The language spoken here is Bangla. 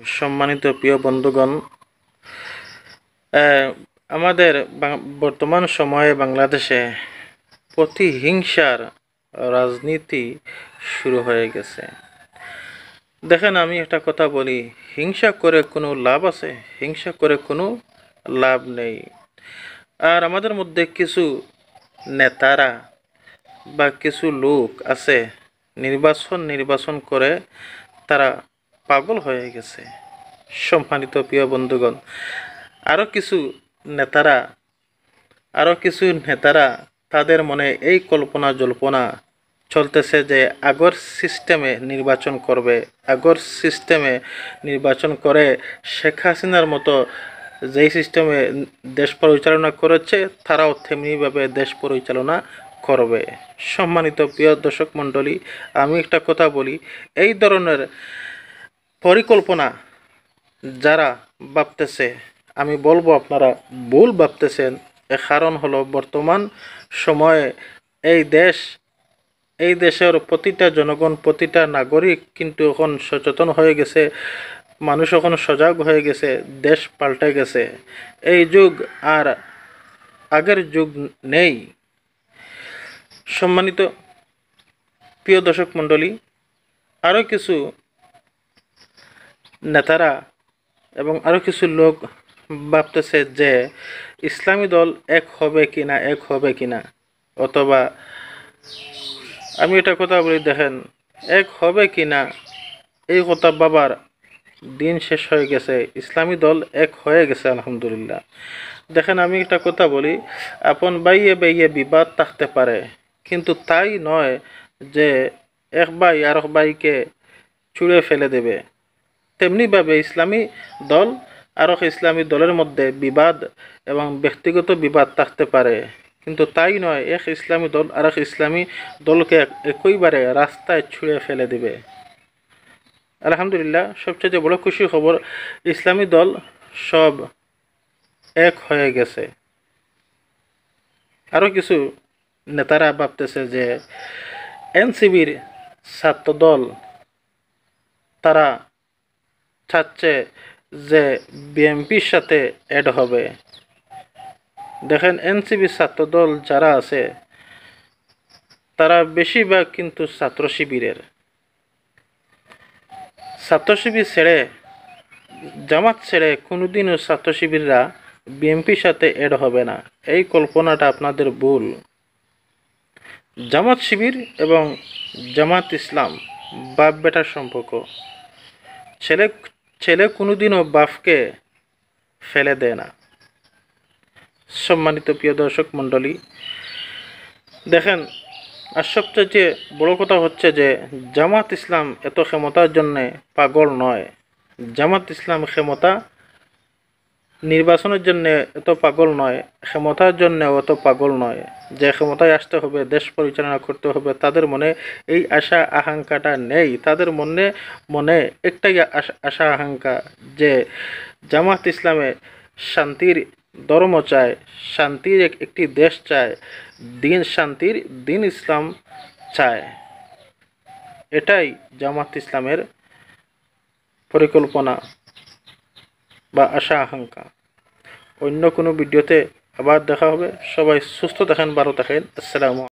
সম্মানিত প্রিয় বন্ধুগণ, আমাদের বর্তমান সময়ে বাংলাদেশে প্রতিহিংসার রাজনীতি শুরু হয়ে গেছে। দেখেন, আমি একটা কথা বলি, হিংসা করে কোনো লাভ আছে? হিংসা করে কোনো লাভ নেই। আর আমাদের মধ্যে কিছু নেতারা বা কিছু লোক আছে, নির্বাচন করে তারা পাগল হয়ে গেছে। সম্মানিত প্রিয় বন্ধুগণ, আরও কিছু নেতারা তাদের মনে এই কল্পনা জল্পনা চলতেছে যে আগর সিস্টেমে নির্বাচন করে শেখ হাসিনার মতো যেই সিস্টেমে দেশ পরিচালনা করেছে তারাও তেমনিভাবে দেশ পরিচালনা করবে। সম্মানিত প্রিয় দর্শক মণ্ডলী, আমি একটা কথা বলি, এই ধরনের পরিকল্পনা যারা ভাবতেছে, আমি বলবো আপনারা ভুল ভাবতেছেন। এর কারণ হলো বর্তমান সময়ে এই দেশের প্রতিটা জনগণ, প্রতিটা নাগরিক কিন্তু এখন সচেতন হয়ে গেছে, মানুষ এখন সজাগ হয়ে গেছে, দেশ পাল্টে গেছে। এই যুগ আর আগের যুগ নেই। সম্মানিত প্রিয় দর্শক মণ্ডলী, আরও কিছু নেতারা এবং আরও কিছু লোক ভাবতেছে যে ইসলামী দল এক হবে কিনা, অথবা আমি এটা কথা বলি, দেখেন, এক হবে কিনা এই কথা বাবার দিন শেষ হয়ে গেছে। ইসলামী দল এক হয়ে গেছে আলহামদুলিল্লাহ। দেখেন, আমি একটা কথা বলি, আপন বাইয়ে বিবাদ থাকতে পারে, কিন্তু তাই নয় যে এক ভাই আর এক ভাইকে ছুঁড়ে ফেলে দেবে। তেমনিভাবে ইসলামী দল আর ইসলামী দলের মধ্যে বিবাদ এবং ব্যক্তিগত বিবাদ থাকতে পারে, কিন্তু তাই নয় এক ইসলামী দল আর এক ইসলামী দলকে একইবারে রাস্তায় ছুঁড়ে ফেলে দিবে। আলহামদুলিল্লাহ, সবচেয়ে বড় খুশির খবর, ইসলামী দল সব এক হয়ে গেছে। আরও কিছু নেতারা ভাবতেছে যে এনসিবির ছাত্রদল তারা চাচ্ছে যে বিএনপির সাথে অ্যাড হবে। দেখেন, এনসিবি ছাত্রদল যারা আছে তারা বেশিরভাগ কিন্তু ছাত্র শিবির ছেড়ে, জামাত ছেড়ে কোনোদিনও ছাত্র শিবিররা বিএনপির সাথে অ্যাড হবে না। এই কল্পনাটা আপনাদের ভুল। জামাত শিবির এবং জামাত ইসলাম বাপ বেটার সম্পর্ক। ছেলে কোনোদিনও বাপকে ফেলে দেয় না। সম্মানিত প্রিয় দর্শক মণ্ডলী, দেখেন, আর সবচেয়ে বড় কথা হচ্ছে যে জামাত ইসলাম এত ক্ষমতার জন্যে পাগল নয়। জামাত ইসলাম নির্বাচনের জন্য এত পাগল নয়, ক্ষমতার জন্য অত পাগল নয় যে ক্ষমতায় আসতে হবে, দেশ পরিচালনা করতে হবে। তাদের মনে এই আশা আকাঙ্ক্ষাটা নেই। তাদের মনে একটাই আশা আকাঙ্ক্ষা যে জামাত ইসলামে শান্তির ধর্ম চায়, শান্তির একটি দেশ চায়, শান্তির দিন ইসলাম চায়। এটাই জামাত ইসলামের পরিকল্পনা বা আশা আকাঙ্ক্ষা। অন্য কোনো ভিডিওতে আবার দেখা হবে। সবাই সুস্থ থাকেন, ভালো থাকেন। আসসালামু